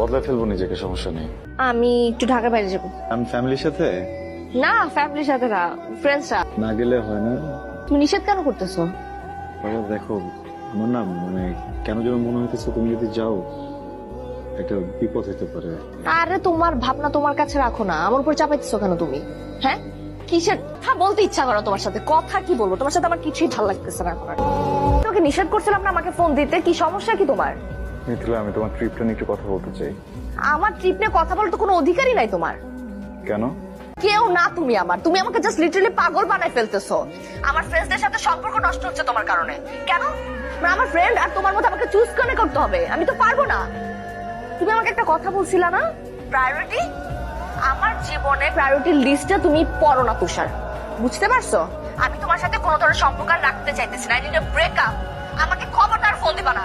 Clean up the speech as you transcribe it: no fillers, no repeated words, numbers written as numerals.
বদলায় ফেলবো নিজেকে, সমস্যা নেই। আমি একটু ঢাকার বাইরে যাবো। আমি ফ্যামিলির সাথে? না, ফ্যামিলির সাথে না, ফ্রেন্ডসরা। না গেলে হয় না? তুমি নিষেধ কেন করতেছো? দেখো, আমার না মানে কেন যেন মনে হইতেছে তুমি যদি যাও একটা বিপদ হতে পারে। আরে তোমার ভাবনা তোমার কাছে রাখো না, আমার উপর চাপাইতেছো কেন তুমি? হ্যাঁ, কিসের কথা বলতে ইচ্ছা করো তোমার সাথে? কথা কি বলবো তোমার সাথে? আমার কিছুই ভালো লাগতেছে না এখন। তোমাকে নিষেধ করছিলাম না আমাকে ফোন দিতে, কি সমস্যা কি তোমার? মিথিলা, আমি তোমার ট্রিপটা নিয়ে একটু কথা বলতে চাই। আমার ট্রিপ নিয়ে কথা বলার তো কোনো অধিকারই নাই তোমার। কেন? কেউ না তুমি আমার, তুমি আমাকে জাস্ট লিটারালি পাগল বানায় ফেলতেছো। আমার ফ্রেন্ডসদের সাথে সম্পর্ক নষ্ট হচ্ছে তোমার কারণে। কেন? মানে আমার ফ্রেন্ড আর তোমার মধ্যে আমাকে চুজ করে করতে হবে? আমি তো পারবো না। তুমি আমাকে একটা কথা বলছিলা না, প্রায়োরিটি? আমার জীবনে প্রায়োরিটি লিস্টটা তুমি পড়ো না তুষার, বুঝতে পারছো? আমি তোমার সাথে কোনো ধরনের সম্পর্ক রাখতে চাইতেছি না। I need a breakup. আমাকে খবরদার ফোন দিবা না।